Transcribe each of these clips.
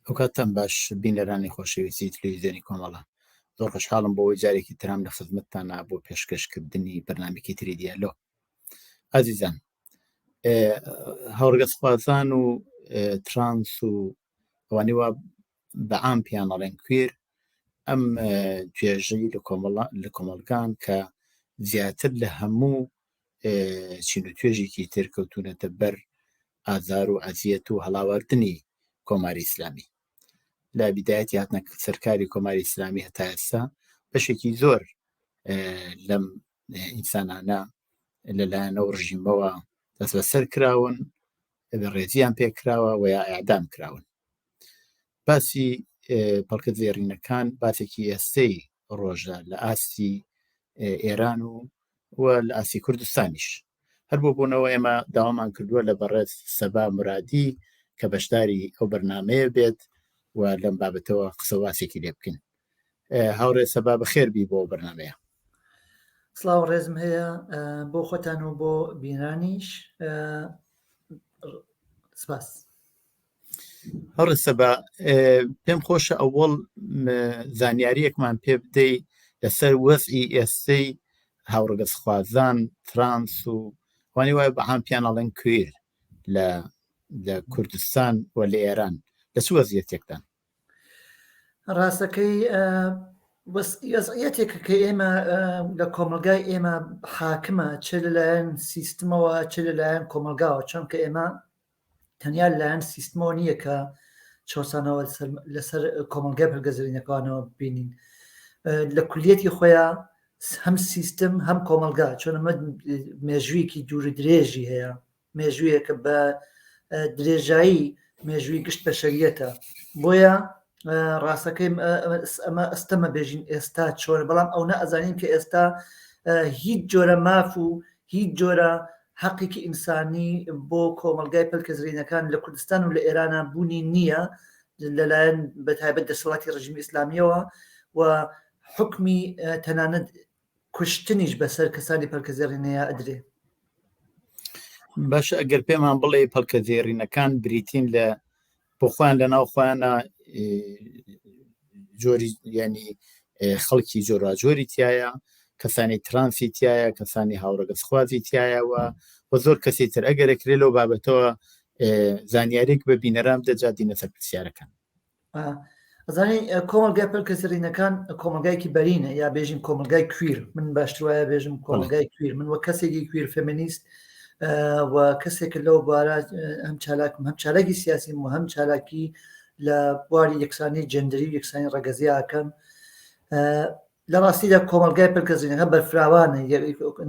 ئەو کاتتان باش بینەرانی خۆشەویستی تلویزیۆنی کۆمەڵە، زۆر خۆشحاڵم بۆەوەی جارێکی ترام لە خزمەتتانە بۆ پێشکەشکردنی بەرنامێکی تری دیالۆ. ئازیزان، هەوڕگەزخوازان و ترانس و ئەوانەی وا بەعام پیان ئەڵێن کوێر، ئەم توێژەی لە کۆمەڵگان کە زیاتر لە هەموو چین و توێژێکی تر کەوتونەتە بەر ئازار و ئەزیەت و هەڵاوەردنی کۆماری ئیسلامی. لە بیدایەتی هاتنە سەرکاری کۆماری ئیسلامی هەتا ئێستا بەشێکی زۆر لەم ئینسانانە لەلایەنەوە ڕژیمەوە دەست بەسەر کراون، ڕێزیان پێکراوە و یا ئەعدام کراون. باسی پەڵکە زێڕینەکان باسێکی ئێستەی ڕۆژە لە ئاسی ئێران و لە ئاسی کوردستانیش. هەر بۆ بوونەوە ئێمە داوامان کردووە لە بەڕێز سەبا مرادی کە بەشداری ئەو بەرنامەیە بێت و لەم بابەتەوە قسە واسێکی لێ بکەین. هاوڕێ سەبا بەخێر بی بۆ بەرنامەیە. سڵاو ڕێزم هەیە بۆ خۆتان و بۆ بینانیش. سپاس. هەڕێ سەبا، پێم خۆشە ئەوەڵ زانیاریەکمان پێ بدەی لەسەر وەزعی ئێستەی هاوڕگەزخوازان، ترانس و وانی وایە بەعام پیان ئەڵێن کوێر لە کوردستان و لە ئێران لە چ وەزعیەتێکدان؟ ڕاستەکەی وەزعیەتێکە کە ئێمە لە کۆمەلگای ئێمە حاکمە، چ لەلایەن سیستمەوە چ لەلایەن کۆمەلگاوە، چونکە ئێمە تەنیا لەلایەن سیستمەوە نییە کە چۆسانەوە لەسەر کۆمەلگای پەرگەزێرینەکانەوە ببینین. لە کولیەتی خۆیان هەم سیستم هەم کۆمەلگا، چۆن ئەمە مێژوویەکی دوور درێژی هەیە، مێژوویەکە بە درێژایی مێژووی گشت بەشەریەتە. بۆیە ڕاستەکەی ئەمە ئەستەمە بێژین ئێستا چۆرە، بەڵام ئەو نەئەزانین کە ئێستا هیچ جۆرە ماف و هیچ جۆرە حەقێکی ئینسانی بۆ کۆمەلگای پەرگەزێرینەکان لە کوردستان و لە ئێرانە بوونی نییە لەلایەن بەتایبەت دەسەڵاتی ڕژیمی ئیسلامیەوە و حکمی تەنانەت کوشتنیش بەسەر کەسانی پەرکەزێڕینەیە ئەدرێ. باشە، ئەگەر پێمان بڵێ پەرکەزێڕینەکان بریتین لە بۆ خۆیان لە ناو خۆیانە جۆری ینی خەڵکی جۆراجۆری تایە، کەسانی ترانسی تایە، کەسانی هاوڕەگەزخوازی تایەوە و زۆر کەسی تر. ئەگەرەکرێ لەو بابەتەوە زانیارێک بە بینەران بدەجا دینە سەر پرسیارەکان. ئەزانین کۆمەلگای پەرکەزێڕینەکان کۆمەلگایکی بەرینە، یا بێژین کۆمەلگای کویر. من باشتر وایە بێژم کۆمەلگای کویر. من وە کەسێکی کویر فێمینیست و کەسێک لەو بارە هەم چالاکم، هەم چالاکی سیاسیم و هەم چالاکی لە بواری یەکسانی جەندەری و یەکسانی ڕەگەزیاکەم. لە ڕاستیدا کۆمەلگای پەرکەزێرینەکە بەرفراوانە،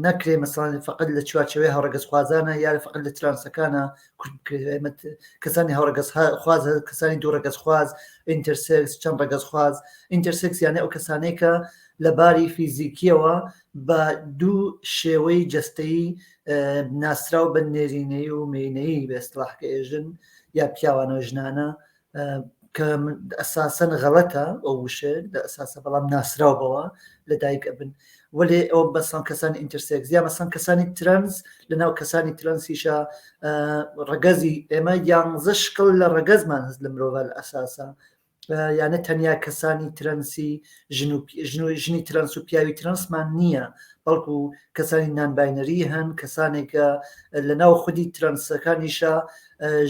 نەکرێ مەسەڵەن فەقەت لە چوارچەوەی هاوڕەگەزخوازانە یا فەقەت لە ترانسەکانە کەسانی هاوڕەگەزخواز، کەسانی دوو ڕەگەزخواز، ئینتەرسێکس، چەند ڕەگەزخواز. ئینتەرسێکس یانە ئەو کەسانەی کە لە باری فیزیکیەوە بە دوو شێوەی جەستەیی ناسراو بە نێرینەی و مێینەیی بە ئەستڵاحکە ئێژن یا پیاوانە ژنانە، کە ئەساسەن غەڵەتە ئەو وشە لە ئەساسە، بەڵام ناسراوبەوە لە دایک ئەبن. وەلێ ئەو بەسان کەسانی ئینتەرسێکس یا مەسەن کەسانی ترانس، لەناو کەسانی ترانسیشە ڕەگەزی ئێمە 11 شکڵ لە ڕەگەزمان هەست لە مرۆڤ لە ئەساسە، یانە تەنیا کەسانی ترانسی ژنی ترانس و پیاوی ترانسمان نییە، بەڵکو کەسانی نانباینەری هەن، کەسانێکە لەناو خودی ترانسەکانیشە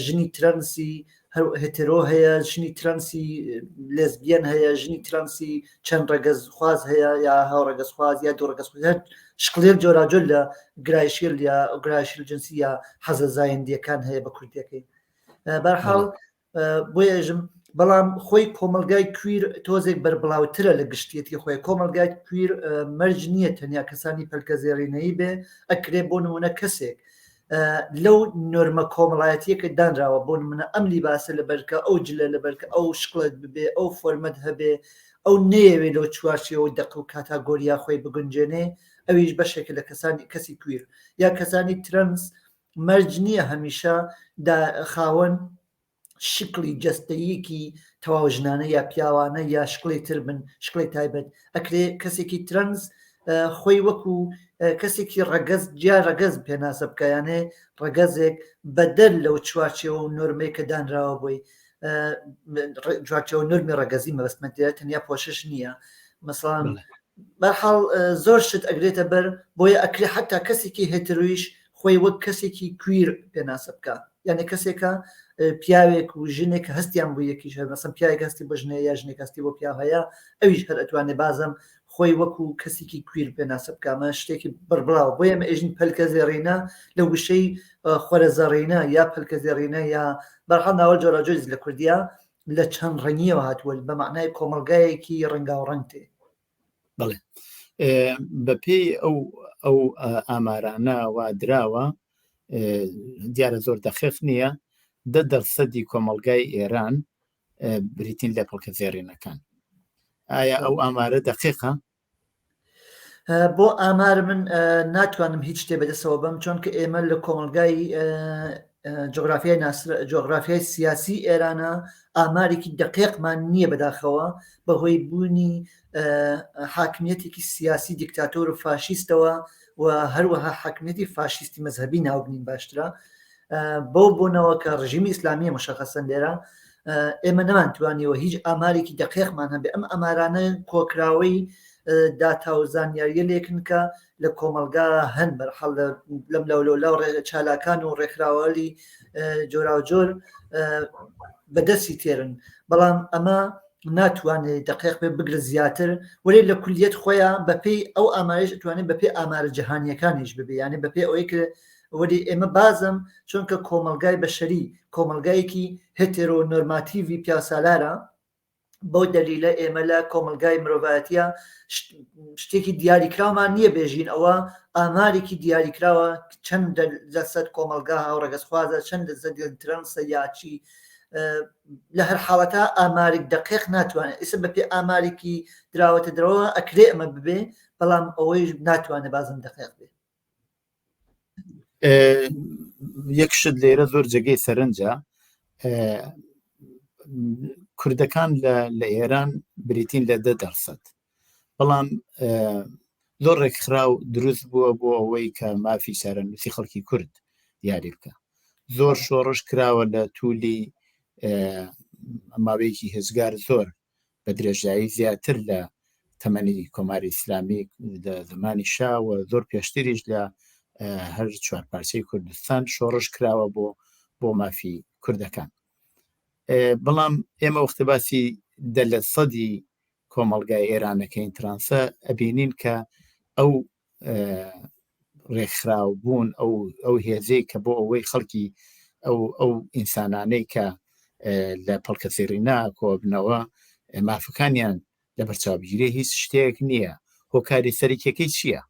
ژنی ترانسی هێترۆ هەیە، ژنی ترانسی لێزبیەن هەیە، ژنی ترانسی چەند ڕەگەزخواز هەیە یا هاوڕەگەزخواز یا دوو ڕەگەزخواز، شکڵێک جۆراجۆر لە گرایشیل یا گرایشیل جنسی یا حەزە زایندیەکان هەیە بە کوردیەکەی. بەرحاڵ بۆیە ژم، بەڵام خۆی کۆمەلگای کویر تۆزێک بەربڵاوترە لە گشتیەتی خۆی. کۆمەلگای کویر مەرج نییە تەنیا کەسانی پەرکەزێڕینەیی بێ، ئەکرێ بۆ نمونە کەسێک لەو نۆرمە کۆمەڵایەتیەکە دانراوە، بۆ نمونە ئەم لیباسە لەبەرکە، ئەو جلە لەبەرکە، ئەو شکڵت ببێ، ئەو فۆرمەت هەبێ، ئەو نەیەوێ لەو چوارچێەوە دەق و کاتاگۆریا خۆی بگونجێنێ، ئەویش بەشێکە لە کەسانی کەسی کویر. یا کەسانی ترانس مەرج نییە هەمیشە خاوەن شکلی جەستەیەکی تەواو ژنانە یا پیاوانە یا شکڵی تر بن، شکڵی تایبەت. ئەکرێ کەسێکی ترانس خۆی وەکو کەسێکی ڕەگەز جیا ڕەگەز پێناسە بکەیانێ ڕەگەزێک بەدەر لەو چوارچێەوە و نۆرمەی کە دانراوە بۆی. جوارچەوە نرمی ڕەگەزی مەبەستمەندە تەنیا پۆشش نییە مەسڵان بەرحاڵ زۆر شت ئەگرێتە بەر بۆیە ئەکرێ حتا کەسێکی هێترویش خۆی وەک کەسێکی کویر پێناسە بکە یعنی کەسێکە پیاوێک و ژنێک هەستیان بوو یەکیش هەر مەسەڵەن پیاوێک هەستی بۆ ژنە یا ژنێک هەستی بۆ پیاو هەیە ئەویش هەر ئەتوانێ بازم خۆی وەکو کەسێکی کویر پێناسە بکەمە شتێکی بڕبراوە بۆ ئێمە ئێژین پەلکە زێڕینە لە وشەی خۆرە زەڕینە یا پەلکە زێڕینە یا بەرحاڵ ناوە جۆراجۆز لە کوردیا لە چەند ڕەنگیەوە هاتووە بە معنای کۆمەلگایەکی ڕەنگاوڕەنگ تێ. بەڵێ بەپێی ئەو ئامارانە وا دراوە دیارە زۆر دەخێف نییە 10% کۆمەلگای ئێران بریتین لە پەلکە زێڕینەکان. ئایا ئەو ئامارە دەقیقە؟ بۆ ئامار من ناتوانم هیچ شتێ بەدەستەوە بم چونکە ئێمە لە کۆمەلگای جۆغرافیای سیاسی ئێرانە ئامارێکی دقیقمان نییە بەداخەوە بەهۆی بوونی حاکمیەتێکی سیاسی دیکتاتۆر و فاشیستەوە و هەروەها حاکمیەتی فاشیستی مەذهبی ناوبنین باشترە بەو بوونەوە کە ڕژیمی ئیسلامی مشخصەن لێرە ئێمە نەمانتوانیەوە هیچ ئامارێکی دقیقمان هەبێ ئەم ئەمارانە کۆکراوەی داتا و زانیاریە لێکن کە لە کۆمەلگا هەن بەرحەڵ لەم لەو چالاکان و ڕێکخراوەلی جۆرا و جۆر بەدەستی تێرن بەڵام ئەمە ناتوانێت دقیق پێ بگرە زیاتر وەرێ لە کولیەت خۆیان بەپێی ئەو ئامارش ئەتوانێت بەپێی ئامارە جەهانیەکانیش ببێ یعنی بەپێی ئەوەی کە وەری ئێمە بازم چونکە کۆمەلگای بەشەری کۆمەلگایەکی هێتێرۆ نۆرماتیڤی پیاسالارە بۆ دەلیلە ئێمە لە کۆمەلگای مرۆڤایەتیە شتێکی دیاریکراومان نییە بێژین ئەوە ئامارێکی دیاریکراوە چەند دەسەد کۆمەلگا هاوڕێگەسخوازە چەند دەسەد ترەنسە یاچی لە هەر حاڵەتە ئامارێک دقیق ناتوانێت ئێستا بەپێ ئامارێکی دراوەتە درەوە ئەکرێ ئەمە ببێ بەڵام ئەوەی ناتوانێت بازم دقیق بێ. یەک شت لێرە زۆر جێگەی سەرنجە کوردەکان لە ئێران بریتین لە 10%. بەڵام زۆر ڕێکخراو دروست بووە بۆ ئەوەی کە مافی سارەنووسی خەڵکی کورد دیاری بکە. زۆر شۆڕش کراوە لە توولی ماوەیەکی هێزگار زۆر بە درێژایی زیاتر لە تەمەنی کۆماری ئیسلامی لە زمانی شاوە زۆر پێشتریش لە هەر چوارپارچەی کوردستان شۆڕش کراوە بۆ مافی کوردەکان. بەڵام ئێمە وەختە باسی 10% کۆمەلگای ئێرانەکەین ترانسە ئەبینین کە ئەو ڕێکخراو بوون ئەو هێزەی کە بۆ ئەوەی خەڵکی ئەو ئینسانانەی کە لە پەلکە زێڕینە کۆبنەوە مافەکانیان لە بەرچاوبگیری هیچ شتێک نییە. هۆکاری سەرکیەکەی چییە؟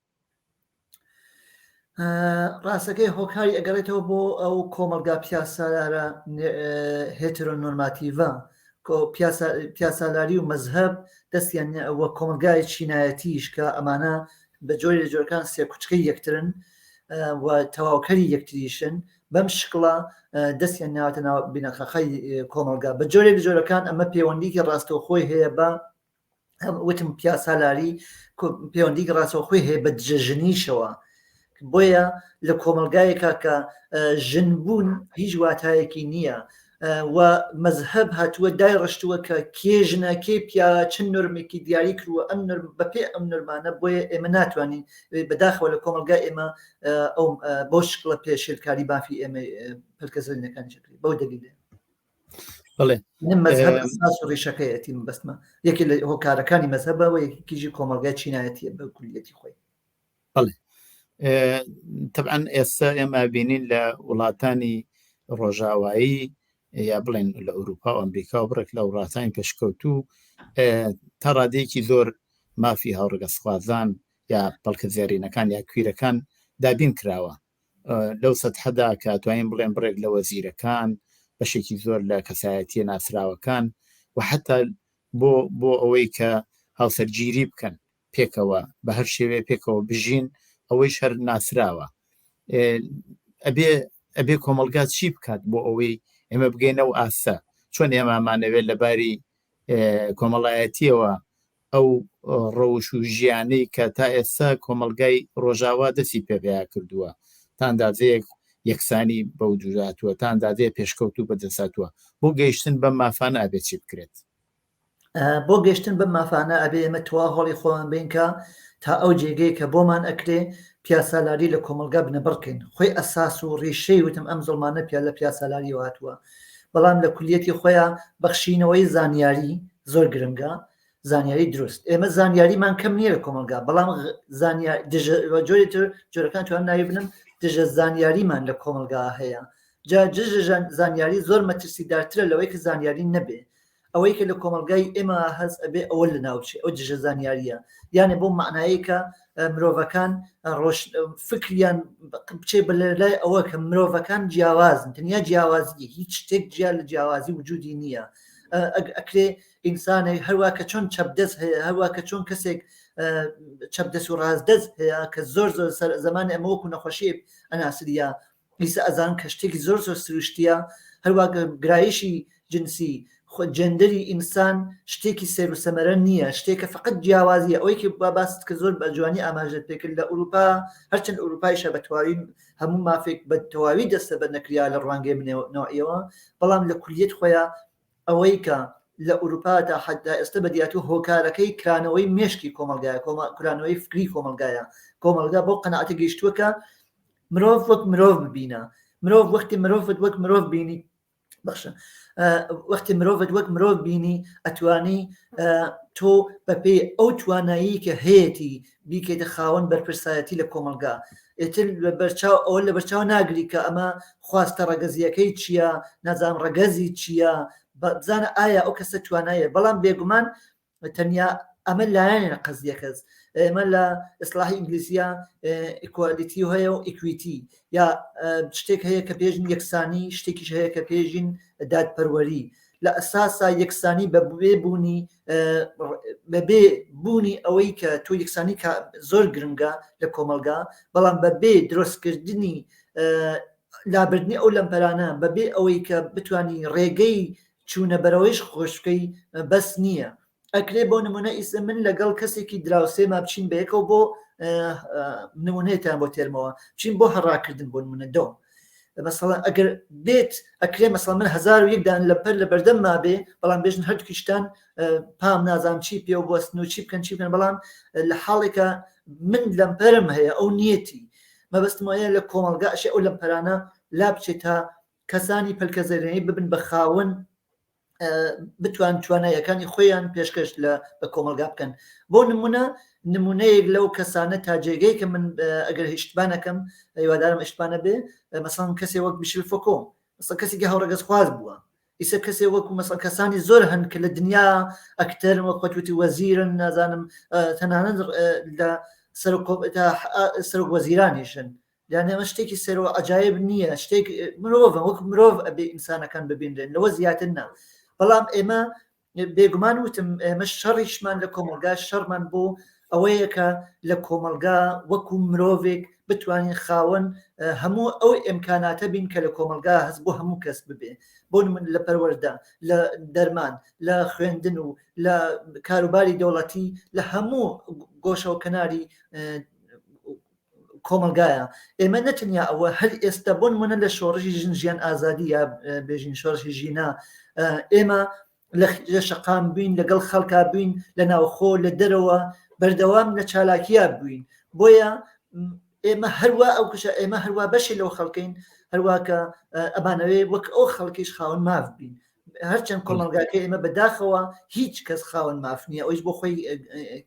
ڕاستەکەی هۆکاری ئەگەڕێتەوە بۆ ئەو کۆمەلگا پیاسالارە هێترۆ نۆرماتیڤە پیاسالاری و مەذهب دەستیان ئەوە کۆمەلگای چینایەتیش کە ئەمانە بە جۆری لە جۆرەکان سێ کوچکەی یەکترن و تەواوکەری یەکتریشن بەم شکڵە دەستیان ناوەتە ناو بینەخەخەی کۆمەلگا بە جۆرێک جۆرەکان ئەمە پەیوەندیکی ڕاستەوخۆی هەیە بە وتم پیاسالاری پەیوەندیکی ڕاستەوخۆی هەیە بە دژەژنیشەوە بۆیە لە کۆمەلگایەکە کە ژنبوون هیچ واتایەکی نییە و مەذهب هاتووە دای ڕشتووە کە کێژنە کێ پیا چەند نرمێکی دیاری کردووە ئەم بەپێ ئەم نرمانە بۆیە ئێمە ناتوانین بەداخەوە لە کۆمەلگا ئێمە ئەو بۆ شکڵە پێشێرکاری بافی ئێمە پەلکەزێنەکان چکری بەو دەلیلێ مەذهب ئەساس و ڕێشەکەیەتی بەستمە یەکی لە هۆکارەکانی مەذهبەوە یەکیژی کۆمەلگای چینایەتیە بە کولیەتی خۆی. طبعا ئێستا ئێمە بینین لە وڵاتانی ڕۆژاوایی یا بڵێن لە ئەوروپا و ئەمریکا و بڕێک لە وڵاتانی پێشکەوتوو تا ڕادەیەکی زۆر مافی هاوڕێگەسخوازان یا پەلکە زێڕینەکان یا کویرەکان دابین کراوە لەو سەتحەدا کە توانین بڵێن بڕێک لە وەزیرەکان بەشێکی زۆر لە کەسایەتیە ناسراوەکان و حتا بۆ ئەوەی کە هاوسەرگیری بکەن پێکەوە بە هەر شێوێ پێکەوە بژین ئەوەی هەر ناسراوە. ئەبێ کۆمەلگا چی بکات بۆ ئەوەی ئێمە بگەینەوە ئاسە چۆن ئێمەمانەوێت لەباری کۆمەڵایەتیەوە ئەو ڕەوش و ژیانەی کە تا ئێستا کۆمەلگای ڕۆژاوا دەستی پێبیا کردووە تا ئەندازەیەک یەکسانی بەو دوژاتوە تا ئەندازەیە پێشکەوت و بەدەساتوە بۆ گەیشتن بەم مافانە ئەبێت چی بکرێت بۆ گەشتن بە مافانە ئەبێ ئێمە توا هەڵی خۆمان بینکە تا ئەو جێگەی کە بۆمان ئەکرێ پیاسەلاری لە کۆمەلگا بنەبڕکەین خۆی ئەساس و ڕێشەی وتم ئەم زڵمانە پیا لە پیاسەلاری هاتووە بەڵام لە کولیەتی خۆیان بەخشینەوەی زانیاری زۆر گرنگە زانیاری دروست ئێمە زانیاریمان کەم نییە لە کۆمەلگا بەڵام جۆرەکان توان ناوی بنم دژە زانیاریمان لە کۆمەلگا هەیە جا زانیاری زۆر مەترسیدارترە لەوەی کە زانیاری نەبێ ئەوەی کە لە کۆمەلگای ئێمە هەز ئەبێ ئەوە لە ناوچێ ئەو دژە زانیاریە یانێ بۆ معنایی کە مرۆڤەکان فکریان بچێ بەلای ئەوە کە مرۆڤەکان جیاوازن تەنیا جیاوازی هیچ شتێک جیا لە جیاوازی وجودی نییە ئەکرێ ئینسانێک هەروە کە چۆن چەپدەست هەیە هەروە کە چۆن کەسێک چەپدەست و ڕازدەست هەیە کە زۆر زۆر زەمانی ئەمە وەکو نەخۆشی ئەناسریە ئیسا ئەزان کە شتێکی زۆر زۆر سروشتیە هەروە گرایشی جنسی جندری ئینسان شتێکی سێر و سەمەرە نییە شتێکە فقط جیاوازیە ئەوەی کە باست کە زۆر بە جوانی ئاماژەت پێکرد لە ئوروپا هەرچەند ئوروپایشە بە تەواوی هەموو مافێک بە تەواوی دەستە بە نەکریا لە ڕوانگەی بنەوەیەوە بەڵام لە کولیت خۆیان ئەوەی کە لە ئوروپا تا حدا ئێستا بەدیاتوو هۆکارەکەی کرانەوەی مێشکی کۆمەلگایە کرانەوەی فکری کۆمەلگایە کۆمەلگا بۆ قەناعەتە گەیشتووەکە مرۆڤ وەک مرۆڤ ببینە مرۆڤ وەختی مرۆڤت وەک مرۆڤ بینی بەخشە وەختی مرۆڤت وەک مرۆڤ بینی ئەتوانی تۆ بەپێ ئەو توانایی کە هەیەی بیکەیتە خاوەن بەرپرسایەتی لە کۆمەلگا ئێتر بەرچاو ئەوە لە بەرچاو ناگری کە ئەمە خواستە ڕەگەزیەکەی چییە نازام ڕەگەزی چییە بزانە ئایا ئەو کەسە توانایە بەڵام بێگومان تەنیا ئەمە لایەنە قەزیە کەس ئێمە لە ئیسلاحی ئینگلیزیە ئیکوالیتی هەیە و ئیکویتی یا شتێک هەیە کە پێژین یەکسانی شتێکیش هەیە کە پێژین دادپەروەری لە ئەساسا یەکسانی بەبێ بوونی ئەوەی کە تۆ یەکسانی زۆر گرنگە لە کۆمەلگا بەڵام بەبێ دروستکردنی لابردنی ئەو لەمپەرانە بەبێ ئەوەی کە بتانی ڕێگەی چوونە بەرەوەیش خۆشکەی بەس نییە ئەکرێ بۆ نمونە ئیسە من لەگەڵ کەسێکی دراوسێ ما بچین بەیەکەوە بۆ نمونەیەتان بۆ تێرمەوە بچین بۆ هەڕاکردن بۆ نمونە دۆ مەسەڵەن ئەگەر بێت ئەکرێ مەسەڵەن من 1001 لەپەر لە بەردەم مابێ بەڵام بێژن هەردووکیشتان پام نازام چی پێ و بۆستن و چی بکەن چی بکەن بەڵام لە حاڵێکە من لەمپەرم هەیە ئەو نیەتی مەبەستم وایە لە کۆمەلگا ئەشێ ئەو لەمپەرانە لا بچێت تا کەسانی پەلکەزەرێنەی ببن بە خاوەن بتوان توانایەکانی خۆیان پێشکەش بە کۆمەلگا بکەن بۆ نمونەیەک لەو کەسانە تا جێگەی کە من ئەگەر هیچتبانەکەم هیوادارم ئیشتبانە بێ مەسەڵەن کەسێ وەک میشیل فۆکۆ مەسەڵەن کەسێکی هەوڕەگەز خواز بووە ئیسە کەسێ وەکو مەسەڵەن کەسانی زۆر هەن کە لە دنیا ئەکتەر وەک قوتی وەزیرن نازانم تەنانەت لە سەرۆک وەزیرانیشن یان ئەمە شتێکی سەرۆ عەجایب نییە شتێک مرۆڤ وەک مرۆڤ ئەبێ ئینسانەکان ببینرێن لەوە زیاتر نا بەڵام ئێمە بێگومان وتم ئێمە شەڕیشمان لە کۆمەلگا شەڕمان بۆ ئەوەیە کە لە کۆمەلگا وەکو مرۆڤێک بتوانین خاوەن هەموو ئەو ئیمکاناتە بین کە لە کۆمەلگا هەست بۆ هەموو کەس ببێ بۆ من لە پەروەردە لە دەرمان لە خوێندن و لە کاروباری دەوڵەتی لە هەموو گۆشە و کەناری کۆمەلگایە ئێمە نەتەنیا ئەوە هەر ئێستا بۆ نمونە لە شۆڕشی ژیان ئازادی یا بێژین شۆڕشی ژینا ئێمە لە شەقام بووین لەگەڵ خەڵکا بووین لە ناوخۆ لە دەرەوە بەردەوام لە چالاکییا بووین بۆیە ئێمە هەروە ئەو کشە ئێمە هەروە بەشی لەو خەڵکەین هەروە کە ئەمانەوێ وەک ئەو خەڵکیش خاوەن ماف بین هەرچەند کۆمەلگاکە ئێمە بەداخەوە هیچ کەس خاوەن ماف نییە ئەوش بۆ خۆی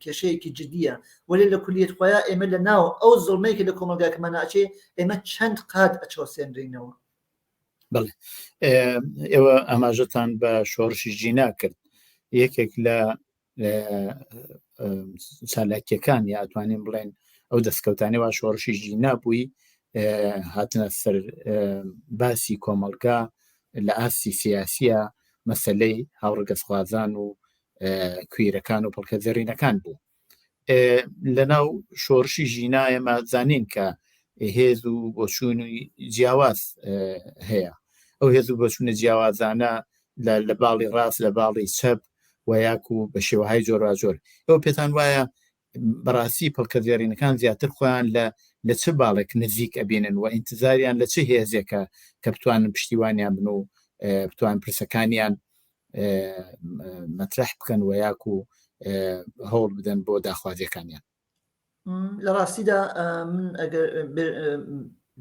کێشەیەکی جدیە وەلێ لە کولیت خۆیان ئێمە لە ناو ئەو زڵمەیەکی لە کۆمەلگاکەمان ناچێ ئێمە چەند قات ئەچۆسێنرینەوە بڵێ ئێوە ئاماژەتان بە شۆڕشی ژینا کرد یەکێک لە چالاکیەکان یا ئەتوانین بڵێن ئەو دەستکەوتانی وا شۆڕشی ژینا بووی هاتنە سەر باسی کۆمەلگا لە ئاسی سیاسیە مەسەلەی هاوڕێگەزخوازان و کویرەکان و پەڵکەزەرینەکان بوو لەناو شۆڕشی ژینا ئێمە زانین کە هێز و بۆچوونی جیاواز هەیە ئەو هێز و بۆچوونە جیاوازانە لە باڵی ڕاست لە باڵی چەپ و یاک و بە شێوەهای جۆرا جۆر ئەو پێتان وایە بەڕاستی پەڵکەزیێڕینەکان زیاتر خۆیان لە چه باڵێک نزیک ئەبێنن و ئینتزاریان لە چه هێزێکە کە بتوانن پشتیوانیان بن و بتوان پرسەکانیان مەطرح بکەن و یاکو هەوڵ بدەن بۆ داخوازیەکانیان. لە ڕاستیدا من ئەگەر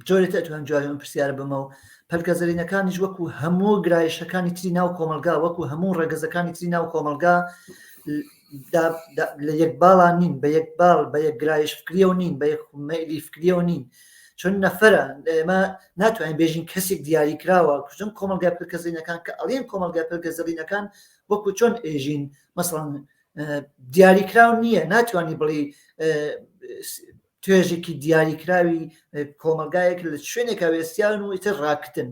جۆرێت ئەتوان جوای من پرسیارە بمە و پەلکەزەرینەکانیش وەکو هەموو گرایشەکانی تری ناو کۆمەلگا وەکو هەموو ڕێگەزەکانی تری ناو کۆمەلگا لە یەک باڵان نین، بە یەک باڵ بە یەک گرایش فکریەوە نین، بە یەک مەیلی فکریەوە نین، چون نەفەرە ئێمە ناتوانین بێژین کەسێک دیاری کراوە کوژن کۆمەلگای پەلکەزەرینەکان کە ئەڵێن کۆمەلگای پەلکەزەرینەکان وەکو چۆن ئێژین مەسەڵەن دیاریکراو نییە، ناتوانانی بڵی توێژێکی دیاریکراوی کۆمەلگایەک لە شوێنێکە وێستیان و ئیتر ڕاکتن،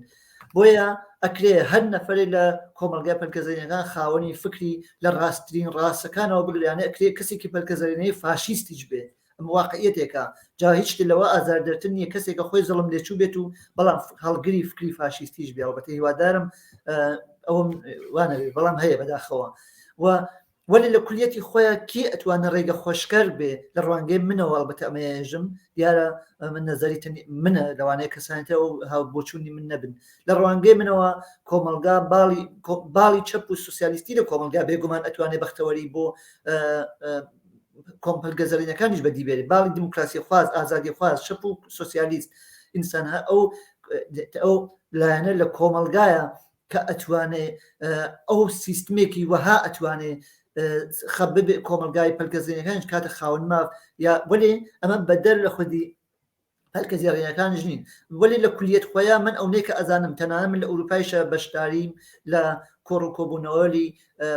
بۆیە ئەکرێ هەر نەفرێ لە کۆمەلگای پەلکەزەرینەکان خاوەنی فکری لە ڕاستترین ڕاستەکانەوە بگریانە ئەکرێ کەسێکی پەلکەزەرینەی فاشیستیش بێت. ئەم واقعیەتێکە جا هیچ لەوە ئازاردەرتر نییە کەسێکە خۆی زەڵم لێچوو بێت و بەڵام هەڵگری فکری فاشیستیش بێ بەتە هیوادارم ئەوم وانەوێ بەڵام هەیە بەداخەوە وەلی لە کولیەتی خۆیان کی ئەتوانە ڕێگە خۆشکەر بێ لە ڕوانگەی منەوە ئەڵبەتە ئەمەژم دیارە من نەزەری منە لەوانەیە کەسانێتەوە و هاو بۆچوونی من نەبن لە ڕوانگەی منەوە کۆمەلگا باڵی چەپ و سوسیالیستی لە کۆمەلگا بێگومان ئەتوانێت بەختەوەری بۆ کۆمپەلگەزەرینەکانیش بەدیبێت باڵی دیموکراسی خواز ئازادی خواز شەپ و سوسیالیست ئینسانها ئەو لایەنە لە کۆمەلگایە کە ئەتوانێ ئەو سیستمێکی وەها ئەتوانێ خەبێ کۆمەلگای پەلکەزیێنەکانش کاتە خاون ماف یا وەێ ئەمە بەدەر لە خودی پەلکەزیێڕینەکانش نین وەێ لە کولیەت خۆیان من ئەو نێکە ئەزانم تەنانە من لە ئوروپایشە بەشداریم لە کۆڕ و کۆبوونەوەلی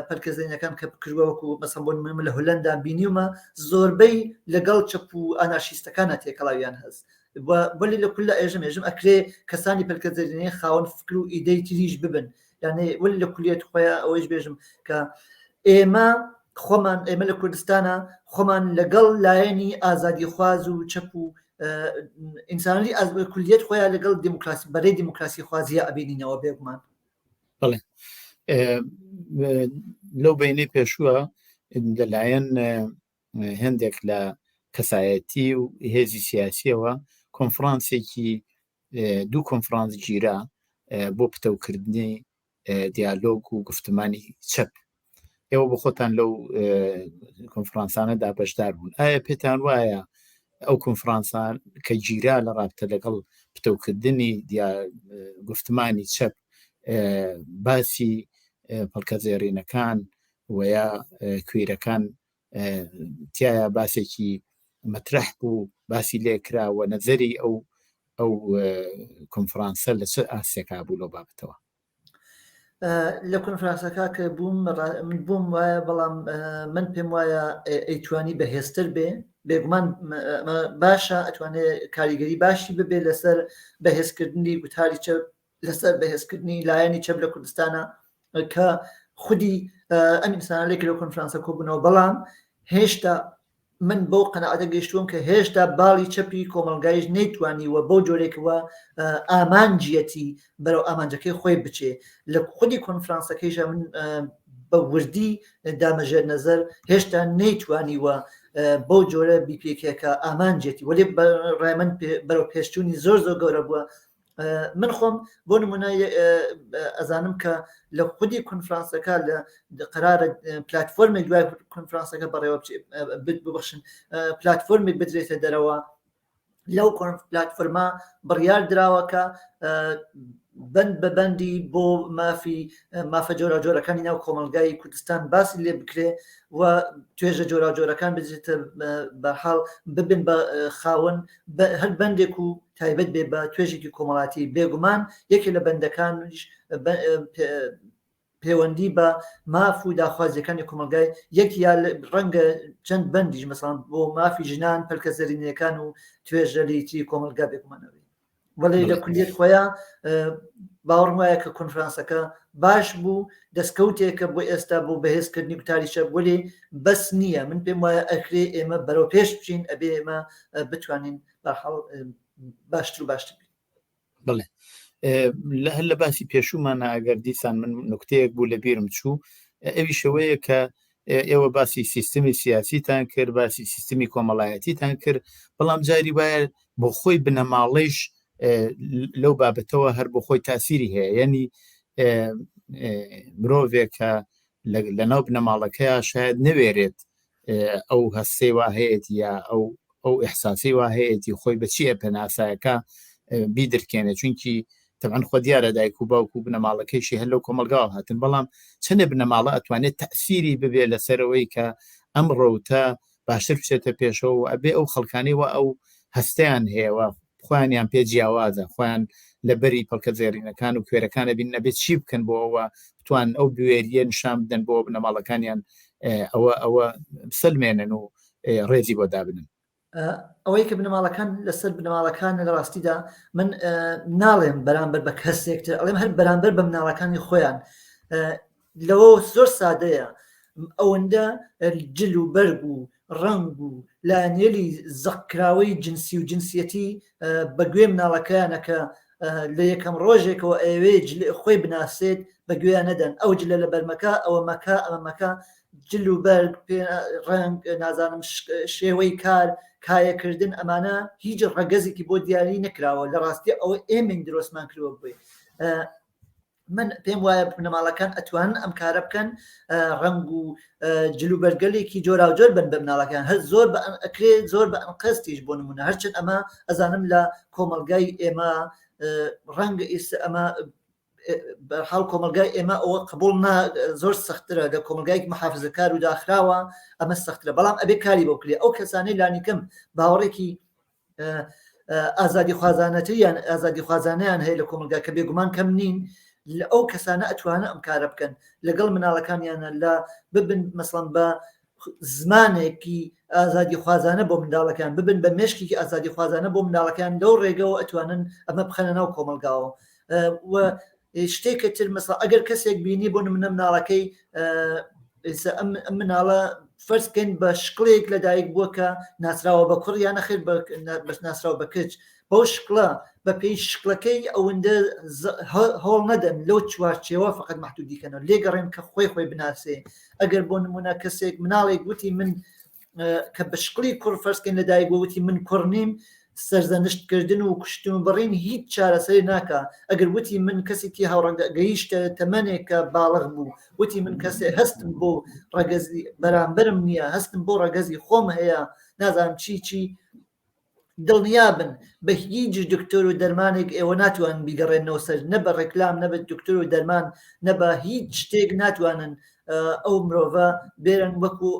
پەلکەزیێنەکان کە بکردوەوەکو مەسەڵ بۆ من لە هۆلەندا بینیومە زۆربەی لەگەڵ چەپ و ئانارشیستەکانە تێکەڵاویان هەست وەێ لە کول لە ئێژم ئەکرێ کەسانی پەلکەزیێنەی خاوەن فکر و ئیدەی تریش ببن یانێ وەێ لە کولیەت خۆیان ئەوەیش بێژم کە ئێمە خۆمان ئێمە لە کوردستانە خۆمان لەگەڵ لایەنی ئازادی خواز و چەپ و ئینسانی کولیەت خۆیان لەگەڵ دیموکراسی بەرەی دیموکراسی خوازیە ئەبینینەوە بێگومان بڵێ لەو بینەی پێشووە لەلایەن هەندێک لە کەسایەتی و هێزی سیاسیەوە کۆنفرانسێکی دوو کۆنفرانس گیرا بۆ پتەوکردنی دیالۆگ و گفتمانی چەپ ئێوە بۆ خۆتان لەو کۆنفرانسانەدا بەشدار بوون ئایا پێتان وایە ئەو کۆنفرانسان کە گیرا لە ڕابتە لەگەڵ پتەوکردنی گفتمانی چەپ باسی پەلکەزێڕینەکان ویا کوێرەکان تایە باسێکی مەطرح بوو باسی لێکراوە نەزەری ئەو کۆنفرانسە لە چه ئاسێکا بوو لەو بابەتەوە لە کۆنفرانسەکە کە بووم وایە بەڵام من پێم وایە ئەیتوانی بەهێزتر بێ بێگومان باشە ئەتوانێت کاریگەری باشی ببێ لەسەر بەهێزکردنی گوتاری چەپ لەسەر بەهێزکردنی لایەنی چەپ لە کوردستانە کە خودی ئەم ئینسانێک لە کۆنفرانسە کۆبوونەوە بەڵام هێشتا من بۆ قەنەعەتە گەیشتووم کە هێشتا باڵی چەپی کۆمەلگایش نەیتوانیوە بۆ جۆرێکەوە ئامانجیەتی بەرەو ئامانجەکەی خۆی بچێ لە خودی کۆنفرانسەکەیشە من بە وردی دامەژێر نەزەر هێشتا نەیتوانیوە بۆ جۆرە بیپێکێکە ئامانجێتی وەێ ڕای من بەرەو پێشچوونی زۆر گەورە بووە من خۆم بۆ نمونە ئەزانم کە لە خودی کۆنفرانسەکە لە قرارە پلتفۆرمێک دوای کۆنفرانسەکە بەڕێوە ببخشن پلتفۆرمێک بدرێتە دەرەوە لەو پلتفۆرما بڕیار دراوەکە بند بە بەندی بۆ مافە جۆرە جۆرەکانی ناو کۆمەلگای کوردستان باسی لێ بکرێ و توێژە جۆرە جۆرەکان بجێتە بەحاڵ ببن بە خاوەن هەر بەندێک و تایبەت بێ بە توێژێکی کۆمەڵاتی بێگومان یەکێ لە بەندەکانش پەیوەندی بە ماف و داخوازیەکانی کۆمەلگای یەکی یا ڕەنگە چەند بەندیش مەسەڵەن بۆ مافی ژنان پەلکەزەرینەکان و توێژە لیتری کۆمەلگا بێگومانەوەی وەڵێ لە کولیەت خۆیان باوەڕم وایە کە کۆنفرانسەکە باش بوو دەستکەوتێکە بۆ ئێستا بۆ بەهێزکردنی گوتاریشە وەێ بەس نییە من پێم وایە ئەکرێ ئێمە بەرەو پێش بچین ئەبێ ئێمە بتوانین بەحاڵ باشتر و باشتر بڵێ هەر لە باسی پێشوومانە ئەگەر دیسان من نکتەیەک بوو لە بیرم چوو ئەوی شەوەیە کە ئێوە باسی سیستمی سیاسیتان کرد، باسی سیستمی کۆمەڵایەتیتان کرد، بەڵام جاری وایە بۆ خۆی بنەماڵیش لەو بابەتەوە هەر بۆ خۆی تاسیری هەیە، یعنی مرۆڤێک کە لەناو بنەماڵەکەیە شاید نەوێرێت ئەو هەستەی وا هەیەی یا ئەو ئەحساسی وا هەیەی خۆی بەچیە پەناسایەکە بیدرکێنێ، چونکی تەبعاً خۆ دیارە دایک و باوکو و بنەماڵەکەیشی هەر لەو کۆمەلگاوە هاتن، بەڵام چەندە بنەماڵە ئەتوانێت تەأسیری ببێ لەسەرەوەی کە ئەم ڕەوتە باشتر بچێتە پێشەوە و ئەبێ ئەو خەڵکانەوە ئەو هەستیان هەیەوە خۆیانیان پێ جیاوازە، خۆیان لە بەری پەڵکە زێڕینەکان و کوێرەکانە بین نەبێت چی بکەن بۆ ئەوە بتوان ئەو بوێریە نیشان بدەن بۆ بنەماڵەکانیان ئەوە بسەلمێنن و ڕێزی بۆ دابنن. ئەوەی کە بنەماڵەکان لەسەر بنەماڵەکان لە ڕاستیدا من ناڵێم بەرامبەر بە کەسێکتر، ئەڵێم هەر بەرامبەر بە مناڵەکانی خۆیان لەوە زۆر سادەیە ئەوەندە جل و بەرگ و ڕنگ و لانێلی زەقکراوەی جنسی و جنسیەتی بەگوێ مناڵەکەیانەکە لە یەکەم ڕۆژێکەوە ئەوێ خۆی بناسێت بەگوێیان نەدەن، ئەو جلە لە بەرمەکە ئەوە مەکە ئەمە مەکە، جل و بەرگ ڕنگ نازانم شێوەی کایەکردن ئەمانە هیچ ڕەگەزێکی بۆ دیاری نەکراوە، لە ڕاستی ئەوە ئێمەین درۆستمان کردوە بێ. من پێم وایە بنەماڵەکان ئەتوانن ئەم کارە بکەن، ڕنگ و جل و بەرگەلێکی جۆراوجۆر بن بە مناڵەکان، هەر زۆر ئەکرێت زۆر بە ئەنقەستیش بۆ نمونە، هەرچەند ئەمە ئەزانم لە کۆمەلگای ئێمە ڕەنگە ئێستا ئەمە بەرحاڵ کۆمەلگای ئێمە ئەوە قبول زۆر سەخترە، لە کۆمەلگایەکی محافزەکار و داخراوە ئەمە سەخترە، بەڵام ئەبێ کاری بۆ بکرێ. ئەو کەسانەی لانیکەم باوەڕێکی ئازادی خوازانەتی یان ئازادی خوازانیان هەیە لە کۆمەلگا کە بێگومان کەم نین، لە ئەو کەسانە ئەتوانە ئەم کارە بکەن لەگەڵ مناڵەکانیانە، لە ببن مەسڵەن بە زمانێکی ئازادی خوازانە بۆ منداڵەکان، ببن بە مێشکی ئازادی خوازانە بۆ منداڵەکان، لەو ڕێگەەوە ئەتوانن ئەمە بخەنە ناو کۆمەلگاوە. و شتێکە تر مەسڵ ئەگەر کەسێک بینی بۆ منە مناڵەکەی ئەم مناڵە فەرزکەین بە شکڵێک لەدایک بووە کە ناسراوە بە کوڕ یان نەخێر بە ناسراوە بە کچ، بەو شکڵە بە پێی شکڵەکەی ئەوەندە هەوڵ نەدەن لەو چوارچێوە فقط محدودیکەنەوە، لێگەڕێن کە خۆی بناسێ. ئەگەر بۆ نمونە کەسێک مناڵێک گوتی من کە بە شکڵی کوڕ فەرزکەین لەدایک وتی من کوڕ نیم، سەرزەنشتکردن و کوشتن و بڕین هیچ چارەسەری ناکە. ئەگەر وتی من کەسێکی هاوڕەنگە گەیشتە تەمەنێکە باڵغ بوو، وتی من کەسێ هەستم بۆ ڕەگەزی بەرامبرم نییە، هەستم بۆ ڕەگەزی خۆم هەیە، نازانم چی دڵنیابن بە هیچ دکتۆر و دەرمانێک ئێوە ناتوانن بیگەڕێنەوە سەر، نە بە ڕێکلام نەبێت دکتۆر و دەرمان نە بە هیچ شتێک ناتوانن ئەو مرۆڤە بێرن وەکو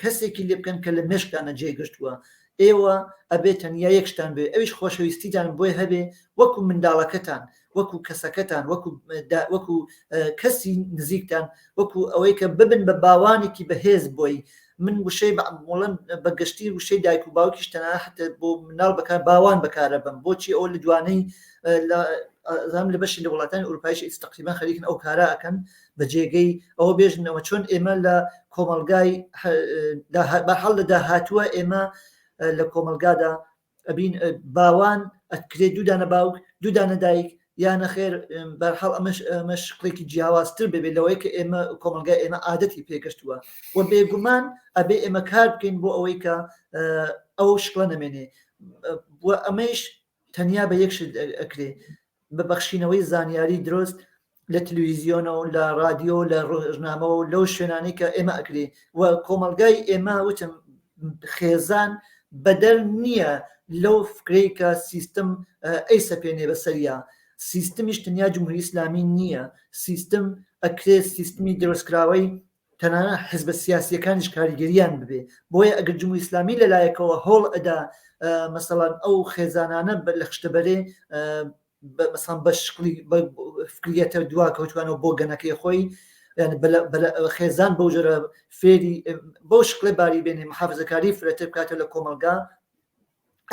کەسێکی لێ بکەن کە لە مێشکانە جێگرتووە. ئێوە ئەبێت تەنیا یەکشتان بێ، ئەویش خۆشەویستیتان بۆی هەبێ وەکو منداڵەکەتان، وەکو کەسەکەتان، وەکو کەسی نزیکتان، وەکو ئەوەی کە ببن بە باوانێکی بەهێز بۆی. من وشەی بەڵەن بەگشتی وشەی دایک و باوکیش تەنها حتى بۆ مناڵ بەکار باوان بەکارە بم، بۆچی ئەو لە دوانەی زانام لە بەشی لە وڵاتانی ئوروپایش تقریبا خەریکن ئەو کارە ئەکەن بە جێگەی ئەوە بێژنەوە چۆن ئێمە لە کۆمەلگای بەحاڵ لە داهاتووە ئێمە لە کۆمەلگادا ئەبین باوان ئەکرێت دوودانە باوک دوودانە دایک یانە خێر بەرحاڵ ئەمە شقڵێکی جیاوازتر ببێت لەوەی کە ئێمە کۆمەلگای ئێمە عادەتی پێگەشتووە و بێگومان ئەبێ ئێمە کار بکەین بۆ ئەوەی کە ئەو شقڵە نەمێنێ. ئەمەش تەنیا بە یەکش ئەکرێ بە بەخشینەوەی زانیاری دروست لە تەلەڤیزیۆنەوە لە رادیۆ لە ڕۆژنامەوە لەو شوێنانی کە ئێمە ئەکرێ و کۆمەلگای ئێمە وتم خێزان بەدەر نییە لەو فکرەی کە سیستم ئەی سەپێنێ بەسەریا. سیستمیش تەنیا جمهوری ئیسلامی نییە، سیستم ئەکرێت سیستمی دروستکراوەی تەنانە حزبە سیاسیەکانیش کاریگەریان ببێ. بۆیە ئەگەر جمهوری ئیسلامی لەلایەکەوە هەوڵ ئەدا مەسەڵەن ئەو خێزانانە لە خشتەبەرێ مەسەڵەن بە شکلی فکریەتە دوا کەوتوانەوە بۆ گەنەکەی خۆی، خێزان بەو جۆرە فێری بەو شکڵێ باری بێنێ محافزەکاری فرەتر بکاتە لە کۆمەلگا،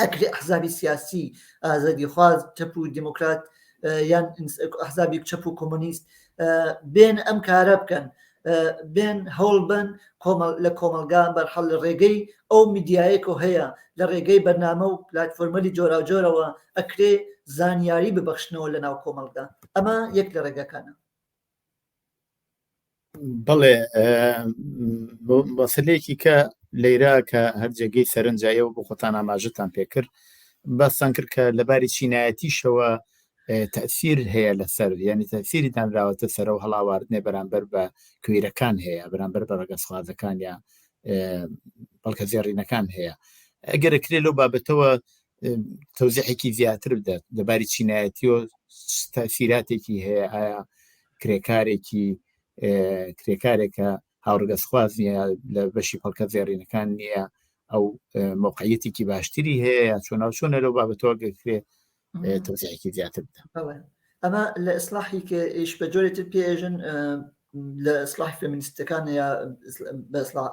ئەکرێ ئەحزابی سیاسی ئازادی خواز چەپ و دیموکرات یان ئەحزابی چەپ و کۆمۆنیست بێن ئەم کارە بکەن، بێن هەوڵ بن لە کۆمەلگا بەرحەڵ لە ڕێگەی ئەو میدیایەکە هەیە لە ڕێگەی بەرنامە و پلاتفۆرمەلی جۆراوجۆرەوە ئەکرێ زانیاری ببەخشنەوە لە ناو کۆمەلگا. ئەمە یەک لە ڕێگەکانە. بەڵێ مەسلەیەکی کە لەیرا کە هەرجێگەی سەرنجایە و بۆ خۆتان ئاماژەتان پێکرد باسان کرد کە لەباری چینایەتیشەوە تەسیر هەیە لەسەر یعنی تەسیریتان راوەتە سەر و هەڵاواردنێ بەرامبەر بە کوێرەکان هەیە بەرامبەر بە ڕەگەزخوازەکان یا بەڵکە زێڕینەکان هەیە ئەگەرەکرێ لەو بابەتەوە تەوزیحێکی زیاتر بدات لەباری چینایەتی و تەسیراتێکی هەیە ئایا کرێکارێکە هاوڕگەزخواز نیە لە بەشی پەڵکە زێڕینەکان نییە ئەو موقعیەتێکی باشتری هەیە چۆنە لەو بابەتەوە گەکرێ تەوزیحێکی زیاتر بدە ئەمە لە ئیسلاحی کە ئیش بە جۆرێتر پێژن لە ئیسلاحی فێمینیستەکان یا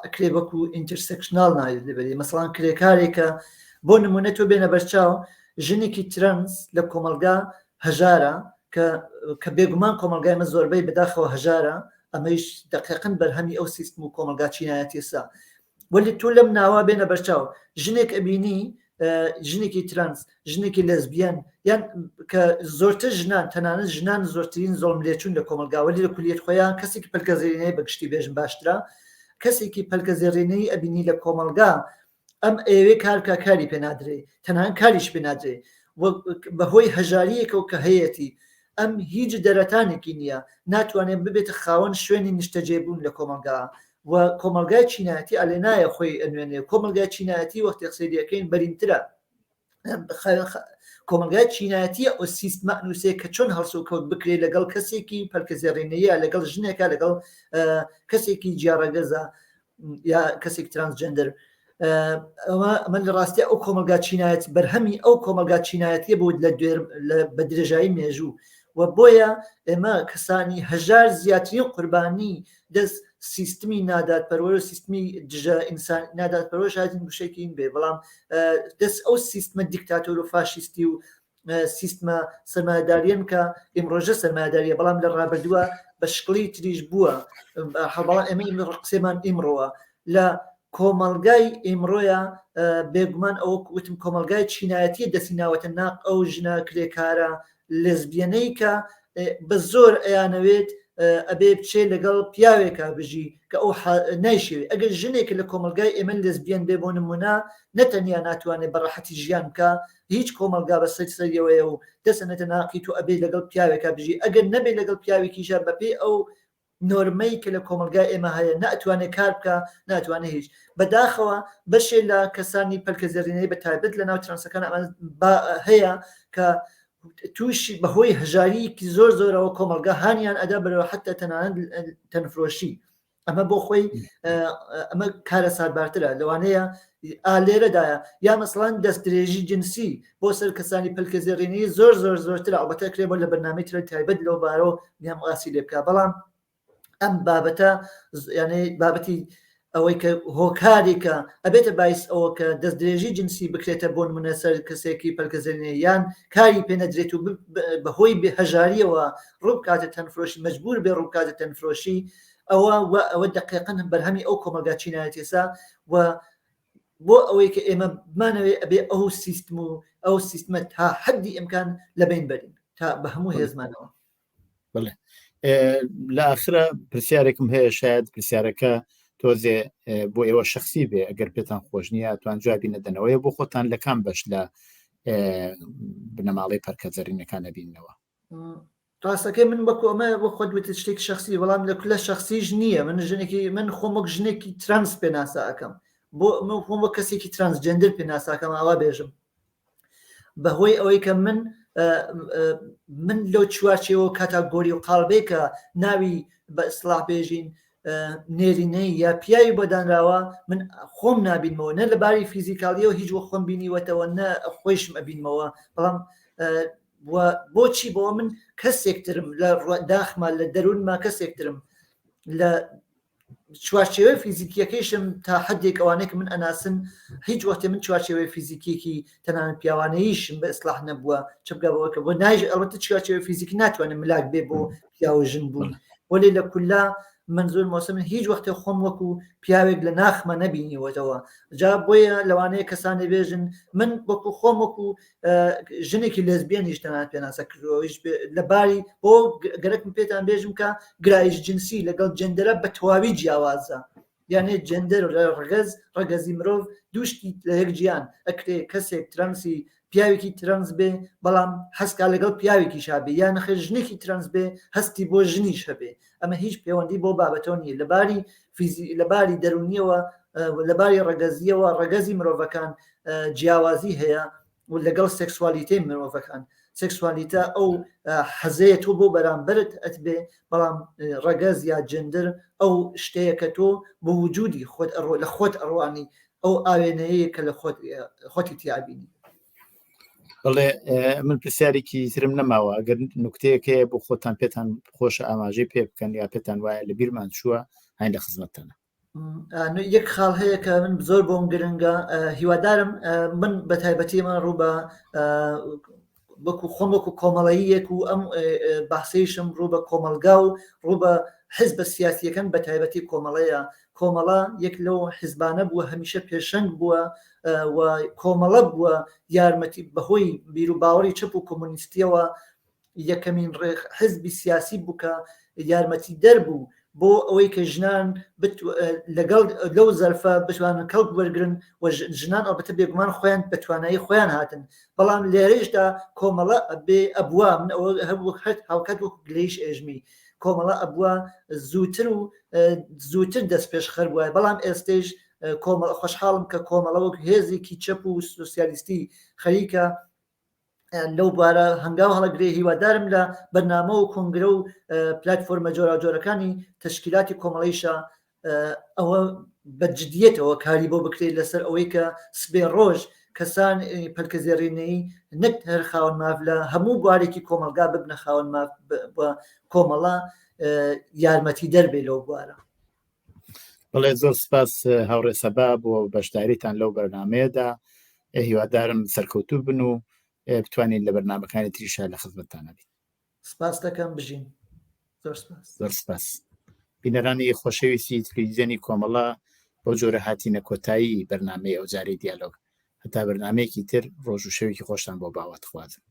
ئەکرێ وەکو ئینترسێکشنال نایێت لەبەری مەسەڵان کرێکارێکە بۆ نمونە تۆ بێنە بەرچاو ژنێکی ترەنس لە کۆمەلگا هەژارە کە بێگومان کۆمەلگای مە زۆربەی بەداخەوە هەژارە ئەمەش دقیقاً بەرهەمی ئەو سیستم و کۆمەلگا چینایەتیسا وەلی تۆ لەم ناوا بێنە بەرچاو ژنێک ئەبینی ژنێکی ترانس ژنێکی لەزبیان یان کە زۆرتر ژنان تەنانەت ژنان زۆرترین زۆڵم لێچوون لە کۆمەلگاوەلی لە کولیەت خۆیان کەسێکی پەلکەزێرینەی بەگشتی بێژن باشترا کەسێکی پەلکەزێرینەی ئەبینی لە کۆمەلگا ئەم ئێوێ کاری پێنادرێ تەنان کاریش پێنادرێ بەهۆی هەژاریەکە و کە هەیەی ئەم هیچ دەرەتانێکی نییە ناتوانێت ببێتە خاوەن شوێنی نیشتەجێبوون لە کۆمەلگا و کۆمەلگای چینایەتی ئەلێ نایە خۆی ئەنوێنێ کۆمەلگای چینایەتی وەختی قسەیەکەین بەرینترە کۆمەلگای چینایەتی ئەو سیستمە نووسێ کە چۆن هەڵسو کەوت بکرێ لەگەڵ کەسێکی پەلکەزێڕینەیە لەگەڵ ژنێکە لەگەڵ کەسێکی جیاڕەگەزە یا کەسێک ترانسجەندەر ئەمە لە ڕاستی ئەو کۆمەلگا چینایەت بەرهەمی ئەو کۆمەلگا چینایەتیە بوو بە درێژایی مێژوو و بۆیە ئێمە کەسانی هەژار زیاترین قوربانی دەست سیستمی نادادپەروەر و سیستمی دژە ئینسان نادادپەروەر شادین گوشێکین بێ بەڵام دەست ئەو سیستمە دیکتاتۆر و فاشیستی و سیستمە سەرمایه‌داریان کە ئێمڕۆژە سەرمایه‌داریە بەڵام لە ڕابردووە بە شکڵی تریش بووە بەڵام ئێمە قسەمان ئیمڕۆوە لە کۆمەلگای ئیمڕۆیە بێگومان ئەوە وتم کۆمەلگای چینایەتی دەستی ناوەتە ناق ئەو ژنە کرێکارە لێزبیەنەی کە بە زۆر ئەیانەوێت ئەبێ بچێ لەگەڵ پیاوێکە بژی کە ئەو نایشێوێ ئەگەر ژنێک لە کۆمەلگای ئێمە لێزبیەن بێ بۆ نمونە نەتەنیا ناتوانێت بەڕەحەتی ژیان بکە هیچ کۆمەلگا بە سەریەوەیە و دەسەنێتە ناقی تو ئەبێ لەگەڵ پیاوێکە بژی ئەگەر نەبێ لەگەڵ پیاوێکیشە بەپێ ئەو نۆرمەی کە لە کۆمەلگای ئێمە هەیە ناتوانێت کار بکە ناتوانێت هیچ بەداخەوە بەشێ لە کەسانی پەلکەزێڕینەی بە تایبەت لە ناو ترانسەکان هەیە کە تووشی بەهۆی هەژاریکی زۆرەوە کۆمەلگا هانیان ئەدا بەرەوە حتا تەنانەت تەنفرۆشی ئەمە بۆ خۆی ئەمە کارە سادبارترە لەوانەیە ئالێرەدایە یا مەسڵان دەستدرێژی جنسی بۆ سەر کەسانی پەلکەزێڕینەی زۆرتر ئەڵبەتە کرێ بۆ لە بەرنامەی ترە تایبەت لەو بارەوە میان ئاسی لێ بکە بەڵام ئەم بابەتە یعنی بابەتی ئەوەی کە هۆکارێکە ئەبێتە باعث ئەوە کە دەستدرێژی جنسی بکرێتە بۆ نمونە سەر کەسێکی پەلکەزێرینەی یان کاری پێنەدرێت و بەهۆی هەژاریەوە ڕووبکاتە تەنفرۆشی مەجبور بێ ڕووبکاتە تەنفرۆشی ئەوە دقیقاً بەرهەمی ئەو کۆمەلگا چینایەتیسا و بۆ ئەوەی کە ئێمە بمانەوێ ئەبێ ئەو سیستم و ئەو سیستمە تا حەدی ئیمکان لەبین بەرین تا بە هەموو هێزمانەوە بڵێ لە ئاخرە پرسیارێکم هەیە شاید پرسیارەکە تۆزێ بۆ ئێوە شخصی بێ ئەگەر پێتان خۆش نییە توان جوابی نەدەنەوەیە بۆ خۆتان لە کام بەش لە بنەماڵەی پەرکەزەرینەکانە بینەوە ڕاستەکەی من بەکو ئەمە بۆ خۆت بێت شتێکی شخصی بەڵام لە شخصیش نییە من ژنێکی من خۆم وەک ژنێکی ترانس پێناسا ئەەکەم بۆ خۆم وەک کەسێکی ترانسجەندر پێناساکەم ئاوا بێژم بەهۆی ئەوەی کە من لەو چوارچێەوە کاتاگۆری و قاڵبێکە ناوی بە ئیسلاح بێژین نێرینەی یا پیاوی بۆدانراوە من خۆم نبینمەوە نە لەباری فیزیکالیەوە هیچ وە خۆم بینیوەتەوە نە خۆشم ئەبینمەوە بەڵام بۆچی بۆ من کەسێکترم لە داخمان لە دەروونما کەسێکترم لە چوارچێوەی فیزیکیەکەیشم تا حدێک ئەوانێک من ئەناسن هیچ وەختێ من چوارچێوەی فیزیکیەکی تەنانەت پیاوانەییشم بە ئیسلاح نەبووە چبگەبەوەکە بۆ ناژ ئەڵبەتە چوارچێوەی فیزیکی ناتوانێت ملاک بێ بۆ پیاوە ژن بوون وەلێ لە کولا منزور مۆسم هیچ وەختێ خۆم وەکو پیاوێک لە ناخمە نەبینیوەتەوە جا بۆیە لەوانەیە کەسانی بێژن من وەکو خۆم وەکو ژنێکی لێزبیێنیش تەنانەت پێناسە کردەوەیش لەباری بۆ گەرەکم پێتان بێژم کە گرایش جنسی لەگەڵ جەندەرە بە تەواوی جیاوازە یعنی جەندەر ڕەگەزی مرۆڤ دووشتی لە یەک جیان ئەکرێ کەسێک ترەنسی پیاوێکی ترەنس بێ بەڵام هەستکا لەگەڵ پیاوێکی شابێ یان نەخێ ژنێکی ترەنس بێ هەستی بۆ ژنیش هەبێ ئەمە هیچ پەیوەندی بۆ بابەتەوە نیە لەباری دەرونیەوە لەباری ڕەگەزیەوە ڕەگەزی مرۆڤەکان جیاوازی هەیە و لەگەڵ سێکسوالیتەی مرۆڤەکان سێکسوالیتە ئەو حەزەیە تۆ بۆ بەرامبەرت ئەتبێ بەڵام ڕەگەز یا جەندەر ئەو شتەیە کە تۆ بۆ وجودی لە خۆت ئەڕوانی ئەو ئاوێنەیە کە لە خۆتی تیابینی بڵێ من پرسیارێکی ترم نەماوە ئەگەر نوکتەیەکەیە بۆ خۆتان پێتان خۆشە ئاماژەی پێ بکەن یا پێتان وایە لە بیرمان چووە هاین لە خزمەتتانە یەک خاڵ هەیە کە من زۆر بۆم گرنگە هیوادارم من بە تایبەتیمان ڕوو بە وەکو خۆم وەکو کۆمەڵەیەک و ئەم باسەیشم ڕوو بە کۆمەلگا و ڕوو بە حزبە سیاسیەکان بە تایبەتی کۆمەڵەیە کۆمەڵە یەک لەو حیزبانە بووە هەمیشە پێشەنگ بووە و کۆمەڵە بووە یارمەتی بەهۆی بیر و باوەڕی چەپ و کۆمونیستیەوە یەکەمین حزبی سیاسی بوو کە یارمەتی دەربوو بۆ ئەوەی کە ژنان لەگەڵ لەو زەرفە بتوانن کەڵک وەرگرن و ژنان ئەڵبەتە بێگومان خۆیان بە توانایی خۆیان هاتن بەڵام لێرەشدا کۆمەڵە بێ ئەبووە من ئەوە هەبوو هاوکات وەکو گلەیش ئێژمی کۆمەڵە ئەبووە زووتر دەست پێش خەر بووە بەڵام ئێستێش خۆشحاڵم کە کۆمەڵە وەکو هێزێکی چەپ و سوسیالیستی خەریکە لەو بارە هەنگاو هەڵەگرێ هیوادارم لە بەرنامە و کۆنگرە و پلتفۆرمە جۆراجۆرەکانی تشکیلاتی کۆمەڵیشە ئەوە بەجددیەتەوە کاری بۆ بکرێت لەسەر ئەوەی کە سبێ ڕۆژ کەسان پەلکەزێڕینەی نەک هەر خاوەن ماف لە هەموو بوارێکی کۆمەلگا ببنە خاوەن ماف بە کۆمەڵە یارمەتی دەربێ لەو بوارە بەڵێ زۆر سپاس هاوڕێ سەبا بۆ بەشداریتان لەو بەرنامەیەدا هیوادارم سەرکەوتوو بن و بتوانین لە بەرنامەکانی تریشا لە خزمەتتانە بین سپاس دەکەم بژین زۆر سپاس بینەرانی خۆشەویستی تلڤیزیۆنی کۆمەڵە بۆ جۆرە هاتینە کۆتایی بەرنامەی ئەوجارەی دیالۆگ هەتا بەرنامەیەکی تر ڕۆژ و شەوێکی خۆشتان بۆ باوەت خوازم